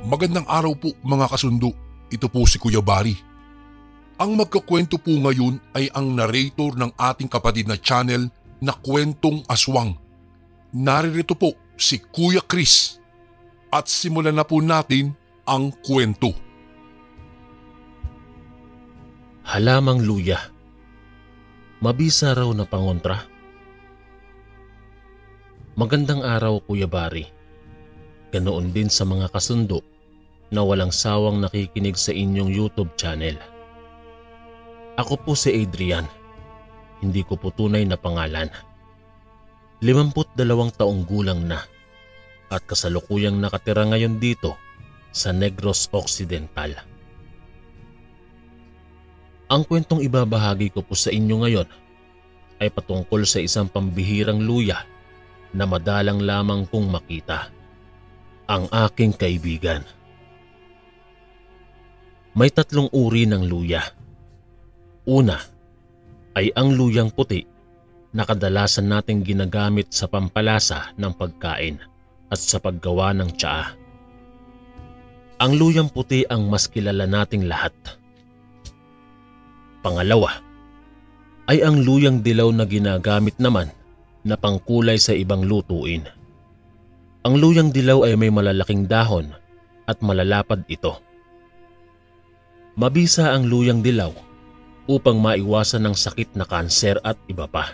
Magandang araw po mga kasundo, ito po si Kuya Bari. Ang magkakwento po ngayon ay ang narrator ng ating kapatid na channel na Kwentong Aswang. Naririto po si Kuya Chris at simulan na po natin ang kwento. Halamang luya. Mabisa raw na pangontra. Magandang araw Kuya Bari. Ganoon din sa mga kasundo na walang sawang nakikinig sa inyong YouTube channel. Ako po si Adrian. Hindi ko po tunay na pangalan. 52 taong gulang na at kasalukuyang nakatira ngayon dito sa Negros Occidental. Ang kwentong ibabahagi ko po sa inyo ngayon ay patungkol sa isang pambihirang luya na madalang lamang kong makita. Ang aking kaibigan. May 3 uri ng luya. Una ay ang luyang puti na kadalasan nating ginagamit sa pampalasa ng pagkain at sa paggawa ng tsaa. Ang luyang puti ang mas kilala nating lahat. Pangalawa ay ang luyang dilaw na ginagamit naman na pangkulay sa ibang lutuin. Ang luyang dilaw ay may malalaking dahon at malalapad ito. Mabisa ang luyang dilaw upang maiwasan ng sakit na kanser at iba pa.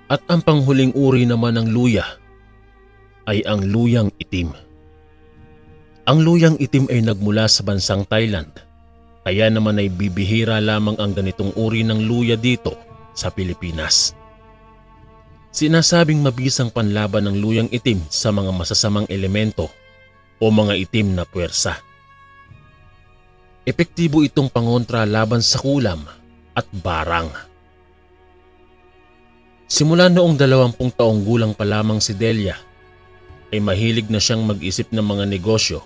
At ang panghuling uri naman ng luya ay ang luyang itim. Ang luyang itim ay nagmula sa bansang Thailand, kaya naman ay bibihira lamang ang ganitong uri ng luya dito sa Pilipinas. Sinasabing mabisang panlaban ng luyang itim sa mga masasamang elemento o mga itim na puwersa. Epektibo itong pangontra laban sa kulam at barang. Simula noong 20 taong gulang pa lamang si Delia ay mahilig na siyang mag-isip ng mga negosyo,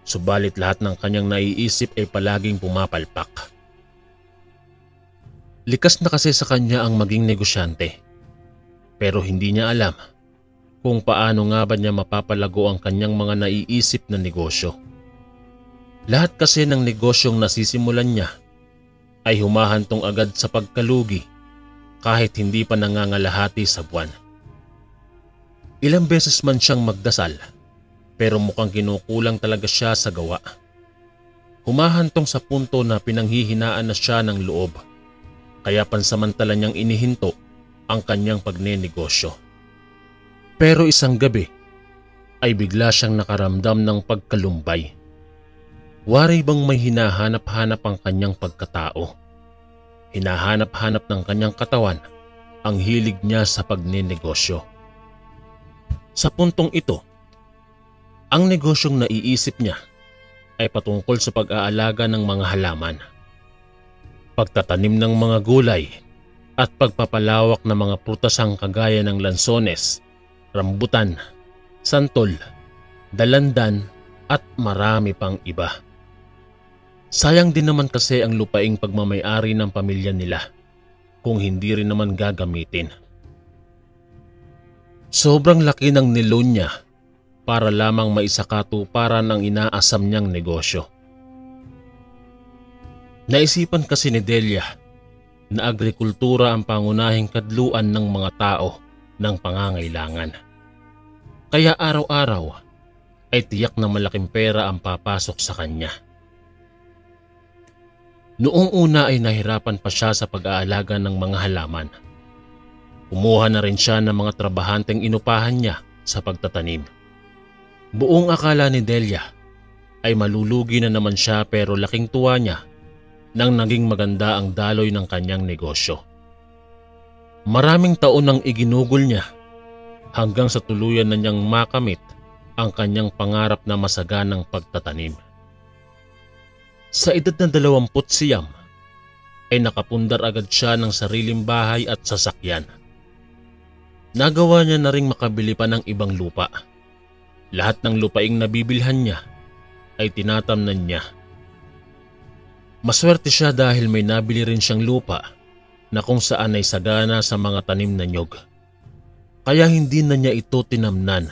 subalit lahat ng kanyang naiisip ay palaging pumapalpak. Likas na kasi sa kanya ang maging negosyante, pero hindi niya alam kung paano nga ba niya mapapalago ang kanyang mga naiisip na negosyo. Lahat kasi ng negosyong nasisimulan niya ay humahantong agad sa pagkalugi kahit hindi pa nangangalahati sa buwan. Ilang beses man siyang magdasal pero mukhang kinukulang talaga siya sa gawa. Humahantong sa punto na pinanghihinaan na siya ng loob kaya pansamantala niyang inihinto ang kanyang pagnenegosyo. Pero isang gabi ay bigla siyang nakaramdam ng pagkalumbay. Wari bang may hinahanap-hanap ang kanyang pagkatao? Hinahanap-hanap ng kanyang katawan ang hilig niya sa pagnenegosyo. Sa puntong ito, ang negosyong naiisip niya ay patungkol sa pag-aalaga ng mga halaman, pagtatanim ng mga gulay at pagpapalawak ng mga prutasang kagaya ng lansones, rambutan, santol, dalandan at marami pang iba. Sayang din naman kasi ang lupaing pagmamay-ari ng pamilya nila kung hindi rin naman gagamitin. Sobrang laki ng niloan niya para lamang maisakatuparan ang inaasam niyang negosyo. Naisipan kasi ni Delia na agrikultura ang pangunahing kadluan ng mga tao ng pangangailangan. Kaya araw-araw ay tiyak na malaking pera ang papasok sa kanya. Noong una ay nahirapan pa siya sa pag-aalaga ng mga halaman. Kumuha na rin siya ng mga trabahanteng inupahan niya sa pagtatanim. Buong akala ni Delia ay malulugi na naman siya pero laking tuwa niya nang naging maganda ang daloy ng kanyang negosyo. Maraming taon nang iginugol niya hanggang sa tuluyan na niyang makamit ang kanyang pangarap na masaganang pagtatanim. Sa edad na 20 ay nakapundar agad siya ng sariling bahay at sasakyan. Nagawa niya na ring makabili pa ng ibang lupa. Lahat ng lupaing nabibilhan niya ay tinatamnan niya. Maswerte siya dahil may nabili rin siyang lupa na kung saan ay sagana sa mga tanim na nyog. Kaya hindi na niya ito tinamnan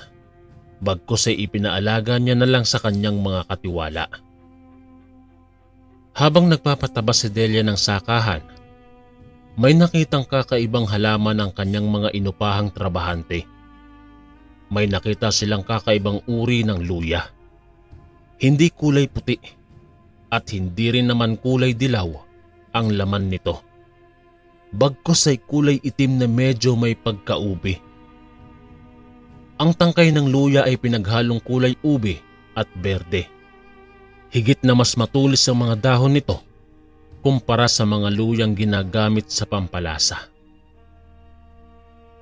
bagkus ay ipinaalaga niya na lang sa kanyang mga katiwala. Habang nagpapatabas si Delia ng sakahan, may nakitang kakaibang halaman ang kanyang mga inupahang trabahante. May nakita silang kakaibang uri ng luya. Hindi kulay puti at hindi rin naman kulay dilaw ang laman nito. Bagkus ay kulay itim na medyo may pagkaubi. Ang tangkay ng luya ay pinaghalong kulay ube at berde. Higit na mas matulis ang mga dahon nito kumpara sa mga luyang ginagamit sa pampalasa.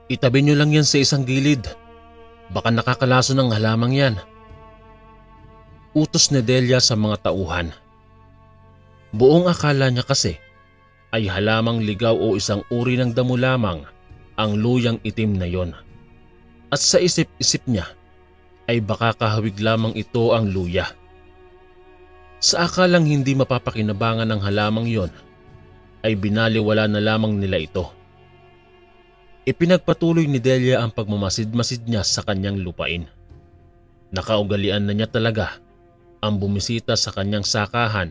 Itabi niyo lang yan sa isang gilid. Baka nakakalaso ng halamang yan. Utos ni Delia sa mga tauhan. Buong akala niya kasi ay halamang ligaw o isang uri ng damo lamang ang luyang itim na yon. At sa isip-isip niya ay baka kahawig lamang ito ang luya. Sa akalang hindi mapapakinabangan ng halamang yon ay binaliwala na lamang nila ito. Ipinagpatuloy ni Delia ang pagmamasid-masid niya sa kanyang lupain. Nakaugalian na niya talaga ang bumisita sa kanyang sakahan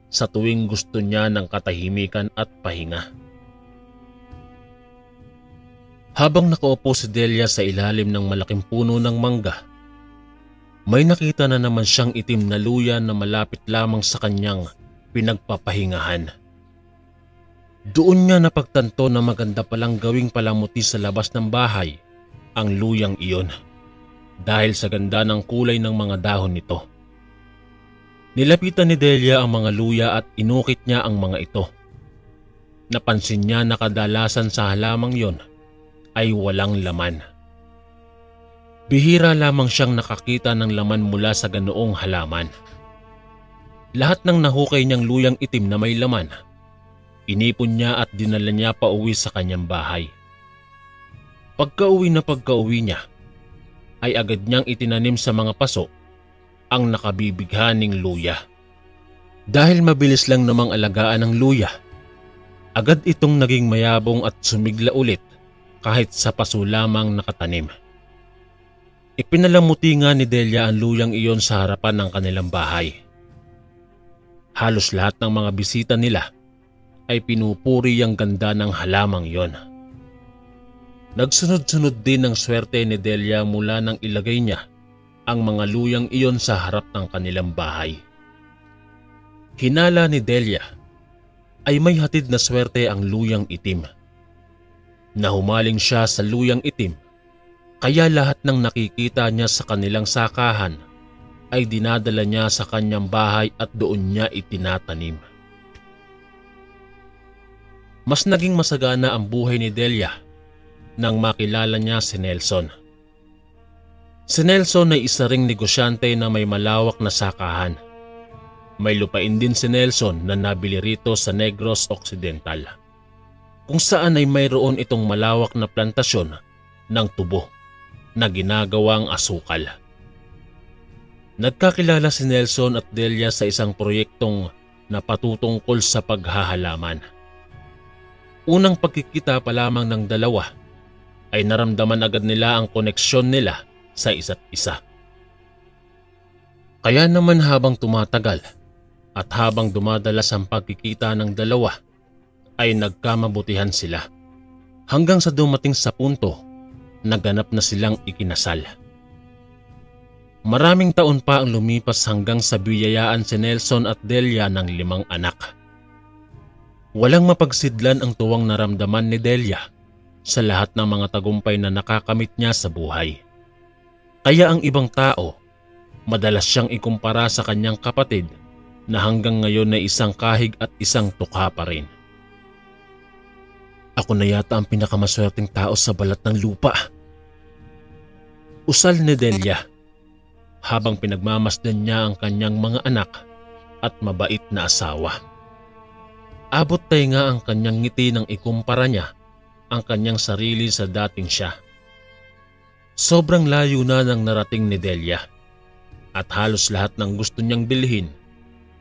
sa tuwing gusto niya ng katahimikan at pahinga. Habang nakaupo si Delia sa ilalim ng malaking puno ng mangga, may nakita na naman siyang itim na luya na malapit lamang sa kanyang pinagpapahingahan. Doon niya napagtanto na maganda palang gawing palamuti sa labas ng bahay ang luyang iyon dahil sa ganda ng kulay ng mga dahon nito. Nilapitan ni Delia ang mga luya at inukit niya ang mga ito. Napansin niya na kadalasan sa halamang yon ay walang laman. Bihira lamang siyang nakakita ng laman mula sa ganoong halaman. Lahat ng nahukay niyang luyang itim na may laman, inipon niya at dinala niya pa uwi sa kanyang bahay. Pagka-uwi niya, ay agad niyang itinanim sa mga paso ang nakabibighaning luya. Dahil mabilis lang namang alagaan ng luya, agad itong naging mayabong at sumigla ulit kahit sa paso lamang nakatanim. Ipinalamuti nga ni Delia ang luyang iyon sa harapan ng kanilang bahay. Halos lahat ng mga bisita nila ay pinupuri ang ganda ng halamang iyon. Nagsunod-sunod din ang swerte ni Delia mula nang ilagay niya ang mga luyang iyon sa harap ng kanilang bahay. Hinala ni Delia ay may hatid na swerte ang luyang itim. Nahumaling siya sa luyang itim, kaya lahat ng nakikita niya sa kanilang sakahan ay dinadala niya sa kanyang bahay at doon niya itinatanim. Mas naging masagana ang buhay ni Delia nang makilala niya si Nelson. Si Nelson ay isa ring negosyante na may malawak na sakahan. May lupain din si Nelson na nabili rito sa Negros Occidental, kung saan ay mayroon itong malawak na plantasyon ng tubo na ginagawang asukal. Nagkakilala si Nelson at Delia sa isang proyektong napatutungkol sa paghahalaman. Unang pagkikita pa lamang ng dalawa ay naramdaman agad nila ang koneksyon nila sa isa't isa. Kaya naman habang tumatagal at habang dumadalas ang pagkikita ng dalawa ay nagkamabutihan sila hanggang sa dumating sa punto na ganap na silang ikinasal. Maraming taon pa ang lumipas hanggang sa biyayaan si Nelson at Delia ng 5 anak. Walang mapagsidlan ang tuwang naramdaman ni Delia sa lahat ng mga tagumpay na nakakamit niya sa buhay. Kaya ang ibang tao, madalas siyang ikumpara sa kanyang kapatid na hanggang ngayon ay isang kahig at isang tukha pa rin. Ako na yata ang pinakamaswerteng tao sa balat ng lupa, usal ni Delia habang pinagmamasdan niya ang kanyang mga anak at mabait na asawa. Abot tayo nga ang kanyang ngiti nang ikumpara niya ang kanyang sarili sa dating siya. Sobrang layo na nang narating ni Delia at halos lahat ng gusto niyang bilhin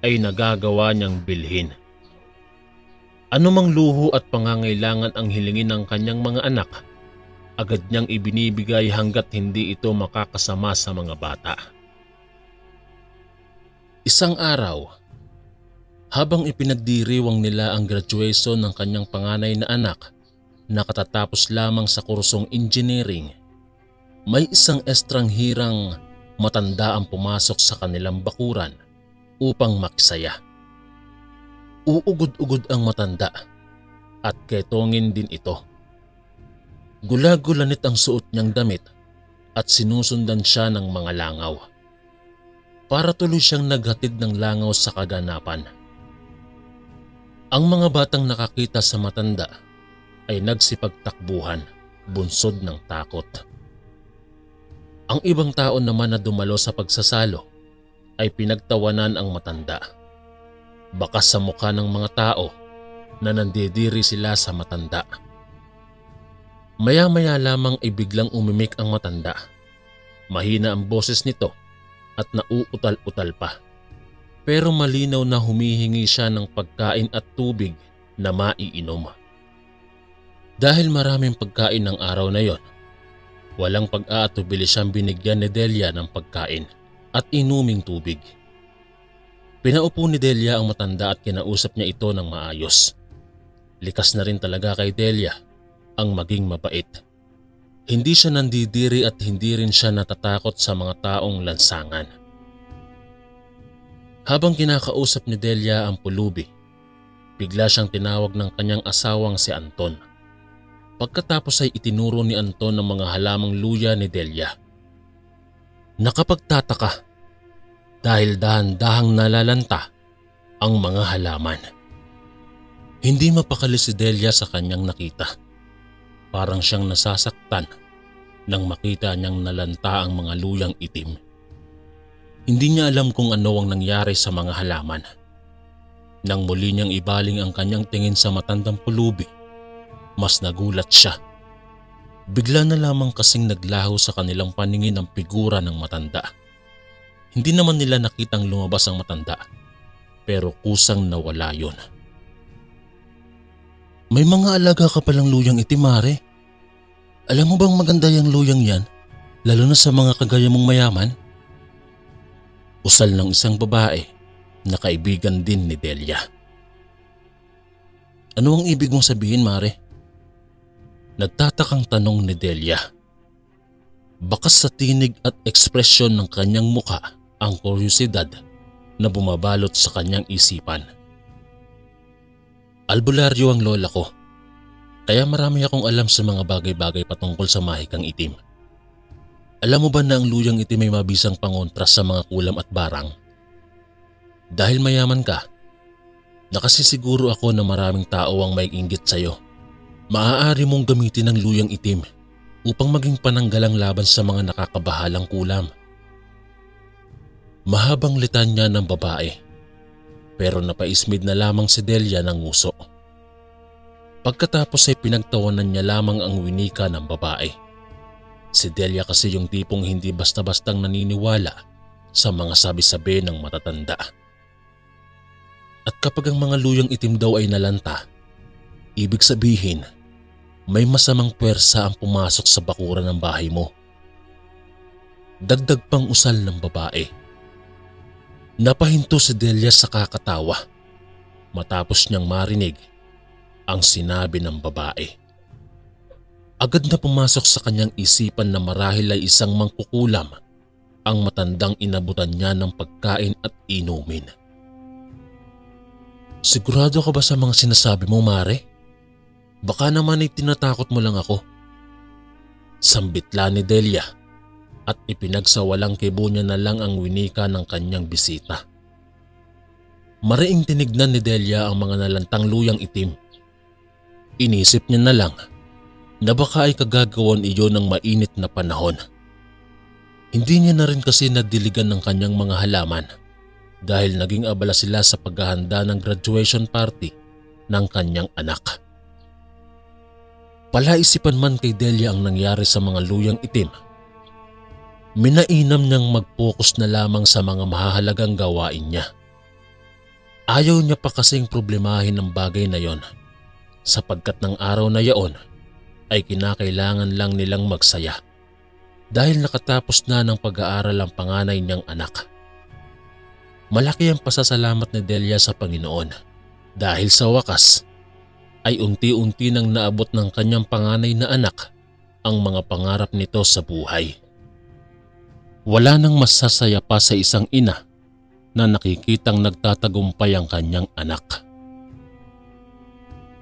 ay nagagawa niyang bilhin. Anumang luho at pangangailangan ang hilingin ng kanyang mga anak agad niyang ibinibigay hanggat hindi ito makakasama sa mga bata. Isang araw, habang ipinagdiriwang nila ang graduation ng kanyang panganay na anak na katatapos lamang sa kursong engineering, may isang estranghirang matanda ang pumasok sa kanilang bakuran upang makisaya. Uugod-ugod ang matanda at ketongin din ito. Gula-gulanit ang suot niyang damit at sinusundan siya ng mga langaw. Para tuloy siyang naghatid ng langaw sa kaganapan. Ang mga batang nakakita sa matanda ay nagsipagtakbuhan, bunsod ng takot. Ang ibang tao naman na dumalo sa pagsasalo ay pinagtawanan ang matanda. Bakas sa mukha ng mga tao na nandidiri sila sa matanda. Maya-maya lamang ay biglang umimik ang matanda. Mahina ang boses nito at nauutal-utal pa. Pero malinaw na humihingi siya ng pagkain at tubig na maiinom. Dahil maraming pagkain ng araw na yon, walang pag-aatubili siyang binigyan ni Delia ng pagkain at inuming tubig. Pinaupo ni Delia ang matanda at kinausap niya ito ng maayos. Likas na rin talaga kay Delia ang maging mabait. Hindi siya nandidiri at hindi rin siya natatakot sa mga taong lansangan. Habang kinakausap ni Delia ang pulubi, bigla siyang tinawag ng kanyang asawang si Anton. Pagkatapos ay itinuro ni Anton ang mga halamang luya ni Delia. Nakapagtataka dahil dahan-dahang nalalanta ang mga halaman. Hindi mapakali si Delia sa kanyang nakita. Parang siyang nasasaktan nang makita niyang nalanta ang mga luyang itim. Hindi niya alam kung ano ang nangyari sa mga halaman. Nang muli niyang ibaling ang kanyang tingin sa matandang pulubi, mas nagulat siya. Bigla na lamang kasing naglaho sa kanilang paningin ang figura ng matanda. Hindi naman nila nakitang lumabas ang matanda, pero kusang nawala yon. May mga alaga ka palang luyang itim, Mare. Alam mo bang maganda yung luyang yan, lalo na sa mga kagaya mong mayaman? Usal ng isang babae na kaibigan din ni Delia. Ano ang ibig mong sabihin, Mare? Nagtatakang tanong ni Delia. Bakas sa tinig at ekspresyon ng kanyang muka ang kuryosidad na bumabalot sa kanyang isipan. Albularyo ang lola ko, kaya marami akong alam sa mga bagay-bagay patungkol sa mahikang itim. Alam mo ba na ang luyang itim ay mabisang pangontras sa mga kulam at barang? Dahil mayaman ka, nakasisiguro ako na maraming tao ang may inggit sa'yo. Maaari mong gamitin ang luyang itim upang maging pananggalang laban sa mga nakakabahalang kulam. Mahabang litanya ng babae, pero napaismid na lamang si Delia ng nguso. Pagkatapos ay pinagtawanan niya lamang ang winika ng babae. Si Delia kasi yung tipong hindi basta-bastang naniniwala sa mga sabi-sabi ng matatanda. At kapag ang mga luyang itim daw ay nalanta, ibig sabihin may masamang puwersa ang pumasok sa bakuran ng bahay mo. Dagdag pang usal ng babae. Napahinto si Delia sa kakatawa matapos niyang marinig ang sinabi ng babae. Agad na pumasok sa kanyang isipan na marahil ay isang mangkukulam ang matandang inabutan niya ng pagkain at inumin. Sigurado ka ba sa mga sinasabi mo, Mare? Baka naman ay tinatakot mo lang ako. Sambitla ni Delia at ipinagsawalang kibo niya na lang ang winika ng kanyang bisita. Mariing tinignan ni Delia ang mga nalantang luyang itim. Inisip niya na lang na baka ay kagagawan iyon ng mainit na panahon. Hindi niya na rin kasi nadiligan ng kanyang mga halaman dahil naging abala sila sa paghahanda ng graduation party ng kanyang anak. Palaisipan man kay Delia ang nangyari sa mga luyang itim, minainam niyang mag-focus na lamang sa mga mahahalagang gawain niya. Ayaw niya pa kasing problemahin ang bagay na yon sapagkat ng araw na yaon ay kinakailangan lang nilang magsaya dahil nakatapos na ng pag-aaral ang panganay niyang anak. Malaki ang pasasalamat ni Delia sa Panginoon dahil sa wakas ay unti-unti nang naabot ng kanyang panganay na anak ang mga pangarap nito sa buhay. Wala nang masasaya pa sa isang ina na nakikitang nagtatagumpay ang kanyang anak.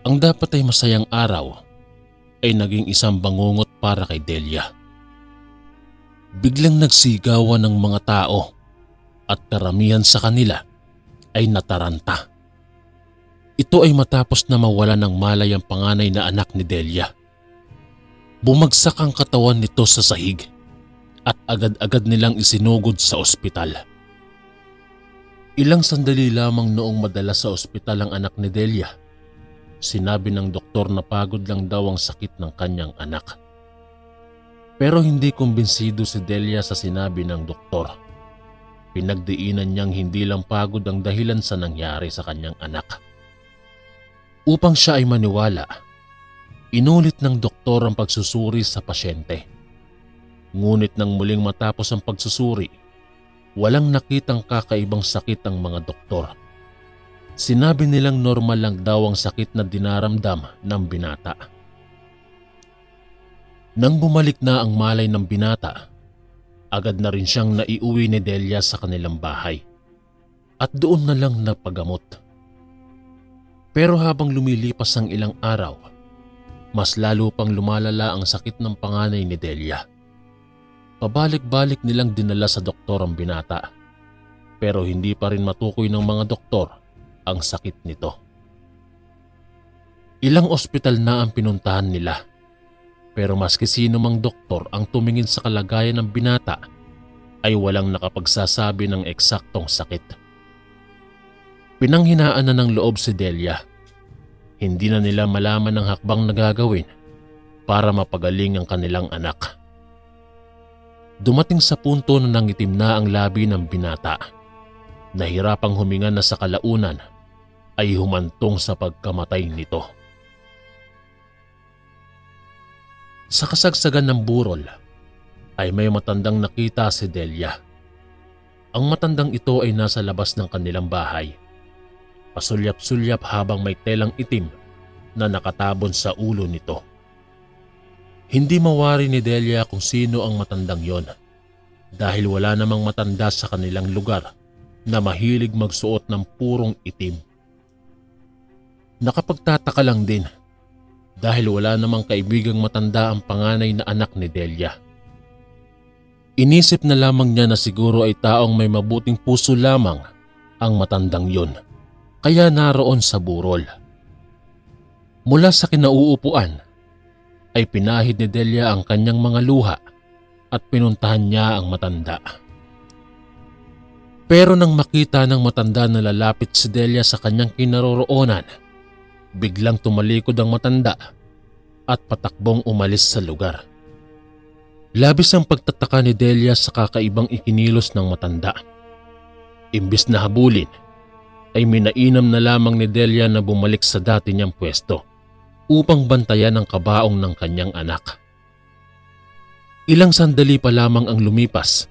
Ang dapat ay masayang araw ay naging isang bangungot para kay Delia. Biglang nagsigawan ng mga tao at karamihan sa kanila ay nataranta. Ito ay matapos na mawala ng malay ang panganay na anak ni Delia. Bumagsak ang katawan nito sa sahig at agad-agad nilang isinugod sa ospital. Ilang sandali lamang noong madala sa ospital ang anak ni Delia, sinabi ng doktor na pagod lang daw ang sakit ng kanyang anak. Pero hindi kumbinsido si Delia sa sinabi ng doktor. Pinagdiinan niyang hindi lang pagod ang dahilan sa nangyari sa kanyang anak. Upang siya ay maniwala, inulit ng doktor ang pagsusuri sa pasyente. Ngunit nang muling matapos ang pagsusuri, walang nakitang kakaibang sakit ang mga doktor. Sinabi nilang normal lang daw ang sakit na dinaramdam ng binata. Nang bumalik na ang malay ng binata, agad na rin siyang naiuwi ni Delia sa kanilang bahay at doon na lang napagamot. Pero habang lumilipas ang ilang araw, mas lalo pang lumalala ang sakit ng panganay ni Delia. Pabalik-balik nilang dinala sa doktor ang binata, pero hindi pa rin matukoy ng mga doktor ang sakit nito. Ilang ospital na ang pinuntahan nila, pero maski sino mang doktor ang tumingin sa kalagayan ng binata ay walang nakapagsasabi ng eksaktong sakit. Pinanghinaan na ng loob si Delia. Hindi na nila malaman ang hakbang na gagawin para mapagaling ang kanilang anak. Dumating sa punto na nangitim na ang labi ng binata. Nahirapang huminga na sa kalaunan ay humantong sa pagkamatay nito. Sa kasagsagan ng burol ay may matandang nakita si Delia. Ang matandang ito ay nasa labas ng kanilang bahay. Pasulyap-sulyap habang may telang itim na nakatabon sa ulo nito. Hindi mawari ni Delia kung sino ang matandang yon dahil wala namang matanda sa kanilang lugar na mahilig magsuot ng purong itim. Nakapagtataka lang din dahil wala namang kaibigang matanda ang panganay na anak ni Delia. Inisip na lamang niya na siguro ay taong may mabuting puso lamang ang matandang yon, kaya naroon sa burol. Mula sa kinauupuan ay pinahid ni Delia ang kanyang mga luha at pinuntahan niya ang matanda. Pero nang makita ng matanda na lalapit si Delia sa kanyang kinaroroonan, biglang tumalikod ang matanda at patakbong umalis sa lugar. Labis ang pagtataka ni Delia sa kakaibang ikinilos ng matanda. Imbis na habulin, ay minainam na lamang ni Delia na bumalik sa dati niyang pwesto upang bantayan ang kabaong ng kanyang anak. Ilang sandali pa lamang ang lumipas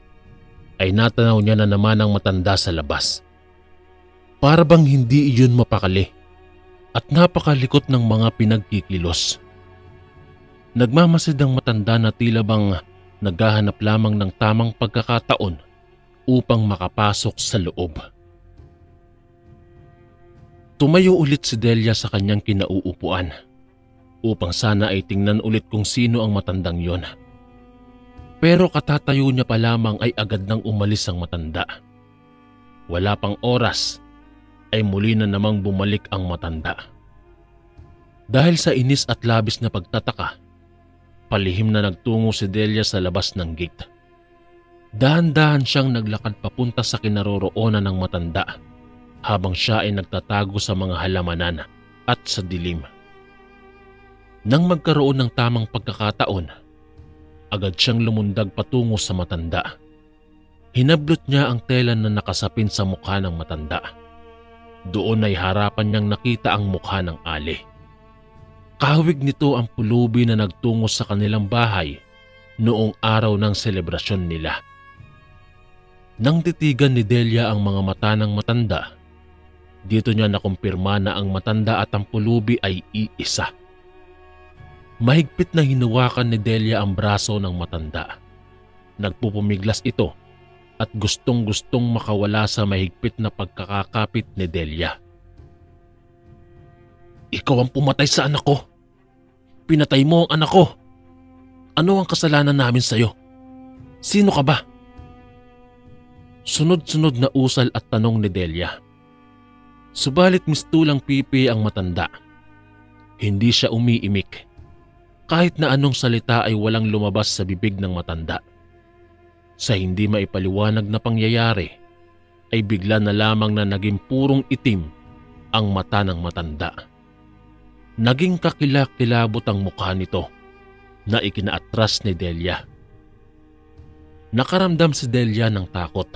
ay natanaw niya na naman ang matanda sa labas. Para bang hindi iyon mapakali at napakalikot ng mga pinagkikilos. Nagmamasid ang matanda na tila bang naghahanap lamang ng tamang pagkakataon upang makapasok sa loob. Tumayo ulit si Delia sa kanyang kinauupuan upang sana ay tingnan ulit kung sino ang matandang yon. Pero katatayo niya pa lamang ay agad nang umalis ang matanda. Wala pang oras ay muli na namang bumalik ang matanda. Dahil sa inis at labis na pagtataka, palihim na nagtungo si Delia sa labas ng gate. Dahan-dahan siyang naglakad papunta sa kinaroroonan ng matanda habang siya ay nagtatago sa mga halamanan at sa dilim. Nang magkaroon ng tamang pagkakataon, agad siyang lumundag patungo sa matanda. Hinablot niya ang tela na nakasapin sa mukha ng matanda. Doon ay harapan niyang nakita ang mukha ng ali. Kahawig nito ang pulubi na nagtungo sa kanilang bahay noong araw ng selebrasyon nila. Nang titigan ni Delia ang mga mata ng matanda, dito niya nakumpirma na ang matanda at ang pulubi ay iisa. Mahigpit na hinawakan ni Delia ang braso ng matanda. Nagpupumiglas ito at gustong-gustong makawala sa mahigpit na pagkakakapit ni Delia. Ikaw ang pumatay sa anak ko. Pinatay mo ang anak ko. Ano ang kasalanan namin sa'yo? Sino ka ba? Sunod-sunod na usal at tanong ni Delia. Subalit mistulang pipi ang matanda. Hindi siya umiimik. Kahit na anong salita ay walang lumabas sa bibig ng matanda. Sa hindi maipaliwanag na pangyayari, ay bigla na lamang na naging purong itim ang mata ng matanda. Naging kakilakilabot ang mukha nito na ikinaatras ni Delia. Nakaramdam si Delia ng takot.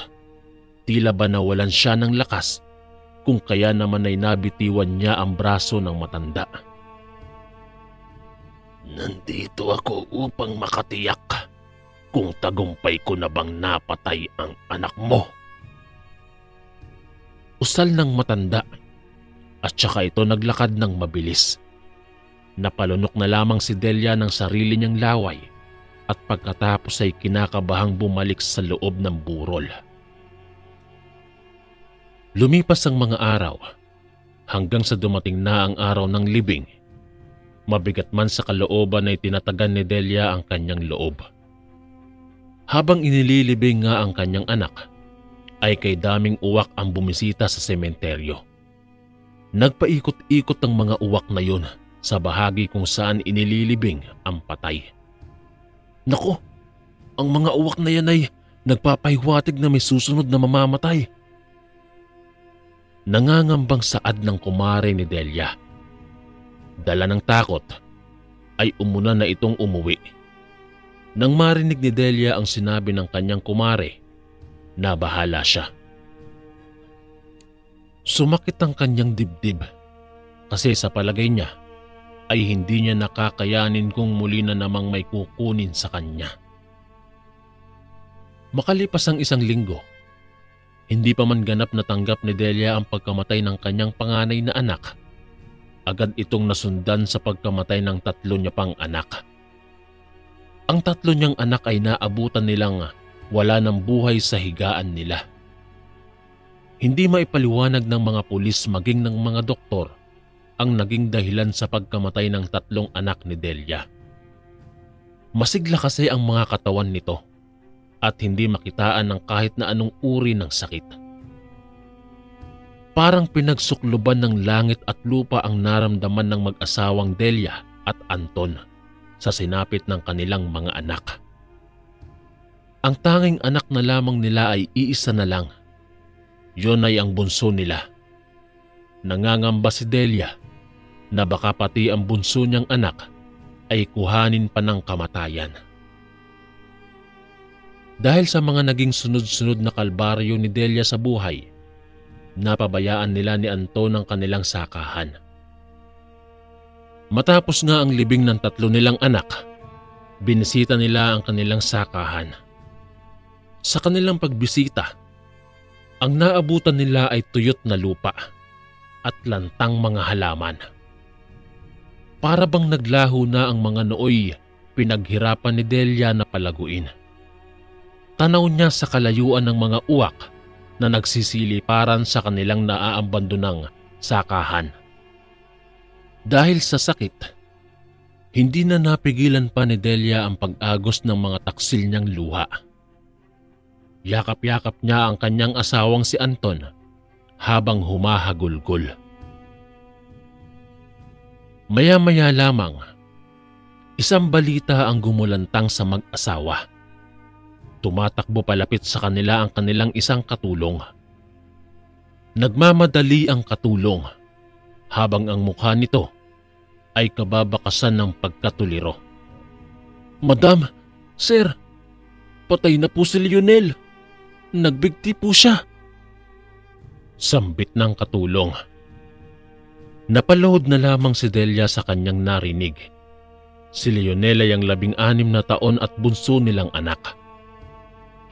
Tila ba nawalan siya ng lakas kung kaya naman ay nabitiwan niya ang braso ng matanda. Nandito ako upang makatiyak kung tagumpay ko na bang napatay ang anak mo. Usal ng matanda at saka ito naglakad ng mabilis. Napalunok na lamang si Delia ng sarili niyang laway at pagkatapos ay kinakabahang bumalik sa loob ng burol. Lumipas ang mga araw hanggang sa dumating na ang araw ng libing. Mabigat man sa kalooban ay tinatagan ni Delia ang kanyang loob. Habang inililibing nga ang kanyang anak, ay kay daming uwak ang bumisita sa sementeryo. Nagpaikot-ikot ang mga uwak na yun sa bahagi kung saan inililibing ang patay. Naku, ang mga uwak na yan ay nagpapahiwatig na may susunod na mamamatay. Nangangambang saad ng kumare ni Delia. Dala ng takot, ay umuna na itong umuwi. Nang marinig ni Delia ang sinabi ng kanyang kumare, nabahala siya. Sumakit ang kanyang dibdib kasi sa palagay niya ay hindi niya nakakayanin kung muli na namang may kukunin sa kanya. Makalipas ang isang linggo, hindi pa man ganap na tanggap ni Delia ang pagkamatay ng kanyang panganay na anak. Agad itong nasundan sa pagkamatay ng 3 niya pang anak. Ang 3 niyang anak ay naabutan nilang wala ng buhay sa higaan nila. Hindi maipaliwanag ng mga pulis maging ng mga doktor ang naging dahilan sa pagkamatay ng 3 anak ni Delia. Masigla kasi ang mga katawan nito at hindi makitaan ng kahit na anong uri ng sakit. Parang pinagsukluban ng langit at lupa ang naramdaman ng mag-asawang Delia at Anton sa sinapit ng kanilang mga anak. Ang tanging anak na lamang nila ay iisa na lang. Yun ay ang bunso nila. Nangangamba si Delia na baka pati ang bunso niyang anak ay kuhanin pa ng kamatayan. Dahil sa mga naging sunod-sunod na kalbaryo ni Delia sa buhay, napabayaan nila ni Anton ang kanilang sakahan. Matapos nga ang libing ng 3 nilang anak, binisita nila ang kanilang sakahan. Sa kanilang pagbisita, ang naabutan nila ay tuyot na lupa at lantang mga halaman. Para bang naglaho na ang mga nooy pinaghirapan ni Delia na palaguin. Tanaw niya sa kalayuan ng mga uwak na nagsisiliparan sa kanilang naaambandonang sakahan. Dahil sa sakit, hindi na napigilan pa ni Delia ang pag-agos ng mga taksil niyang luha. Yakap-yakap niya ang kanyang asawang si Anton habang humahagulgol. Maya-maya lamang, isang balita ang gumulantang sa mag-asawa. Tumatakbo palapit sa kanila ang kanilang isang katulong. Nagmamadali ang katulong habang ang mukha nito ay kababakasan ng pagkatuliro. Madam, sir, patay na po si Lionel. Nagbigti po siya. Sambit ng katulong. Napalood na lamang si Delia sa kanyang narinig. Si Leonel ay ang 16 na taon at bunso nilang anak.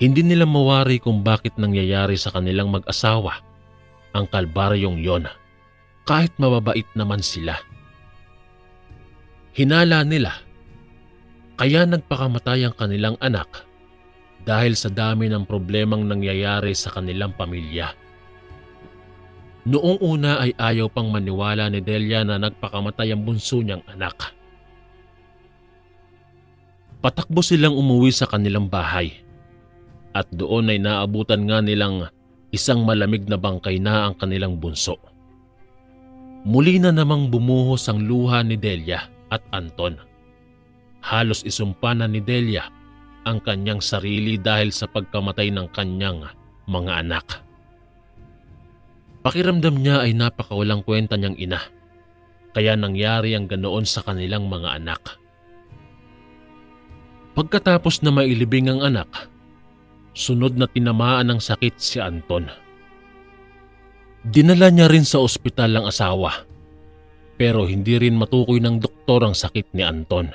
Hindi nila mawari kung bakit nangyayari sa kanilang mag-asawa ang kalbaryong yon, kahit mababait naman sila. Hinala nila, kaya nagpakamatay ang kanilang anak dahil sa dami ng problemang nangyayari sa kanilang pamilya. Noong una ay ayaw pang maniwala ni Delia na nagpakamatay ang bunso niyang anak. Patakbo silang umuwi sa kanilang bahay at doon ay naabutan nga nilang isang malamig na bangkay na ang kanilang bunso. Muli na namang bumuhos ang luha ni Delia at Anton. Halos isumpa na ni Delia ang kanyang sarili dahil sa pagkamatay ng kanyang mga anak. Pakiramdam niya ay napakawalang kwenta niyang ina, kaya nangyari ang ganoon sa kanilang mga anak. Pagkatapos na mailibing ang anak, sunod na tinamaan ng sakit si Anton. Dinala niya rin sa ospital ang asawa, pero hindi rin matukoy ng doktor ang sakit ni Anton.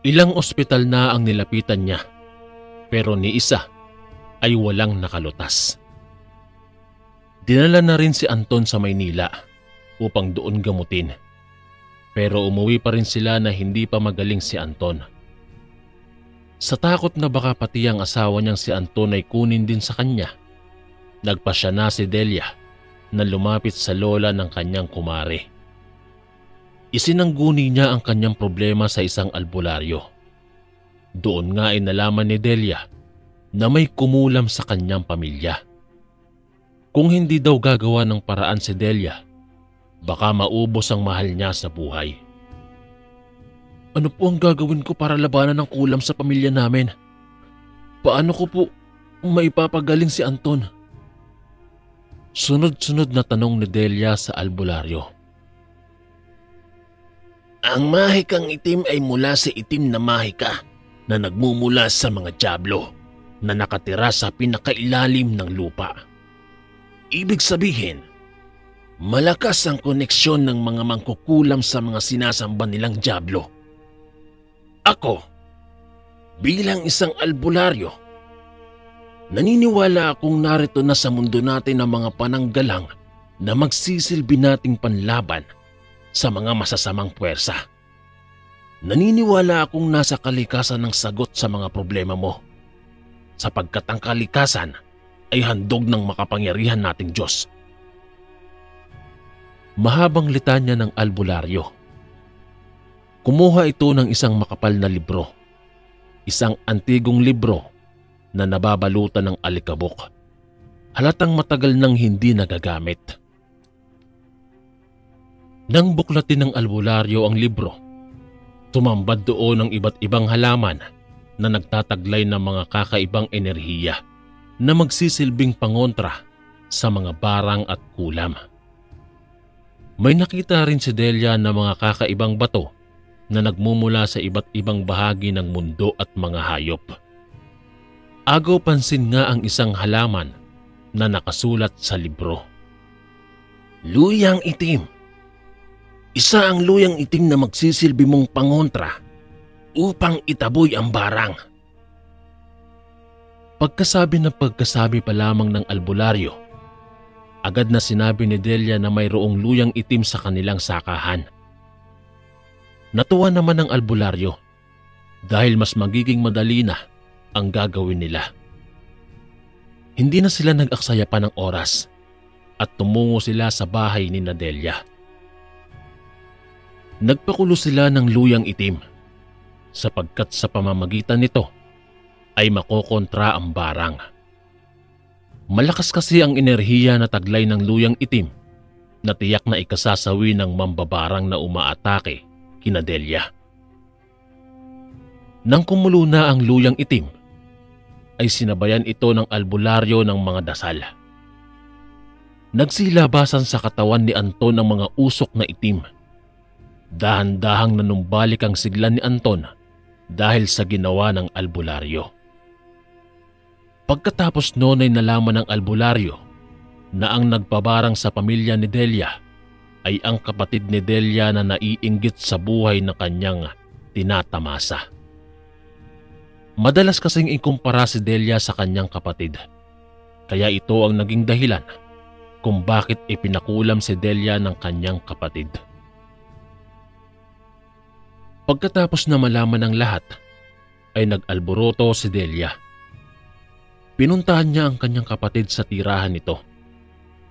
Ilang ospital na ang nilapitan niya, pero ni isa ay walang nakalutas. Dinala na rin si Anton sa Maynila upang doon gamutin, pero umuwi pa rin sila na hindi pa magaling si Anton. Sa takot na baka pati ang asawa niyang si Anton ay kunin din sa kanya, nagpasya na si Delia na lumapit sa lola ng kanyang kumare. Isinangguni niya ang kanyang problema sa isang albularyo. Doon nga ay nalaman ni Delia na may kumulam sa kanyang pamilya. Kung hindi daw gagawa ng paraan si Delia, baka maubos ang mahal niya sa buhay. Ano po ang gagawin ko para labanan ng kulam sa pamilya namin? Paano ko po maipapagaling si Anton? Sunod-sunod na tanong ni Delia sa albularyo. Ang mahikang itim ay mula sa itim na mahika na nagmumula sa mga dyablo na nakatira sa pinakailalim ng lupa. Ibig sabihin, malakas ang koneksyon ng mga mangkukulam sa mga sinasamba nilang dyablo. Ako, bilang isang albularyo, naniniwala akong narito na sa mundo natin ang mga pananggalang na magsisilbi nating panlaban sa mga masasamang puwersa. Naniniwala akong nasa kalikasan ng sagot sa mga problema mo, sapagkat ang kalikasan ay handog ng makapangyarihan nating Diyos. Mahabang litanya ng albularyo. Kumuha ito ng isang makapal na libro, isang antigong libro na nababalutan ng alikabok. Halatang matagal nang hindi nagagamit. Nang buklatin ng albularyo ang libro, tumambad doon ang iba't ibang halaman na nagtataglay ng mga kakaibang enerhiya na magsisilbing pangontra sa mga barang at kulam. May nakita rin si Delia na mga kakaibang bato na nagmumula sa iba't ibang bahagi ng mundo at mga hayop. Agaw pansin nga ang isang halaman na nakasulat sa libro. Luyang itim. Isa ang luyang itim na magsisilbi mong pangontra upang itaboy ang barang. Pagkasabi pa lamang ng albularyo, agad na sinabi ni Delia na mayroong luyang itim sa kanilang sakahan. Natuwa naman ang albularyo dahil mas magiging madali na ang gagawin nila. Hindi na sila nag-aksaya pa ng oras at tumungo sila sa bahay ni Delia. Nagpakulo sila ng luyang itim sapagkat sa pamamagitan nito ay makokontra ang barang. Malakas kasi ang enerhiya na taglay ng luyang itim na tiyak na ikasasawi ng mambabarang na umaatake kina Delia. Nang kumulo na ang luyang itim, ay sinabayan ito ng albularyo ng mga dasal. Nagsilabasan sa katawan ni Anton ang mga usok na itim. Dahan-dahang nanumbalik ang sigla ni Anton dahil sa ginawa ng albularyo. Pagkatapos noon ay nalaman ng albularyo na ang nagpabarang sa pamilya ni Delia ay ang kapatid ni Delia na naiinggit sa buhay na kanyang tinatamasa. Madalas kasing ikumpara si Delia sa kanyang kapatid, kaya ito ang naging dahilan kung bakit ipinakulam si Delia ng kanyang kapatid. Pagkatapos na malaman ng lahat, ay nag-alboroto si Delia. Pinuntahan niya ang kanyang kapatid sa tirahan nito,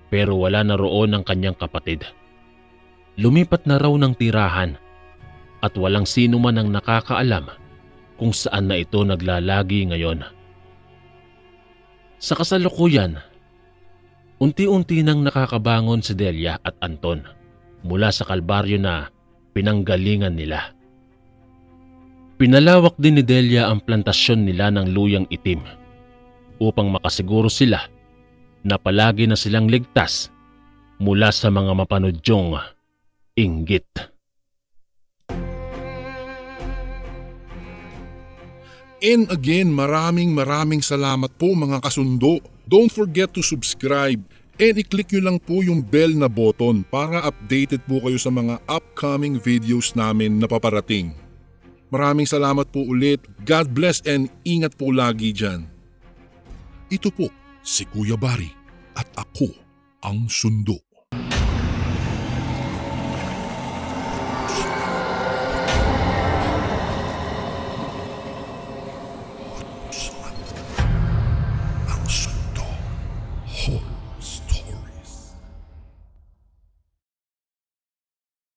pero wala na roon ang kanyang kapatid. Lumipat na raw ng tirahan at walang sino man ang nakakaalam kung saan na ito naglalagi ngayon. Sa kasalukuyan, unti-unti nang nakakabangon si Delia at Anton mula sa kalbaryo na pinanggalingan nila. Pinalawak din ni Delia ang plantasyon nila ng luyang itim upang makasiguro sila na palagi na silang ligtas mula sa mga mapanudyong inggit. And again, maraming salamat po mga kasundo. Don't forget to subscribe and i-click nyo lang po yung bell na button para updated po kayo sa mga upcoming videos namin na paparating. Maraming salamat po ulit. God bless and ingat po lagi dyan. Ito po si Kuya Bari at ako ang Sundo.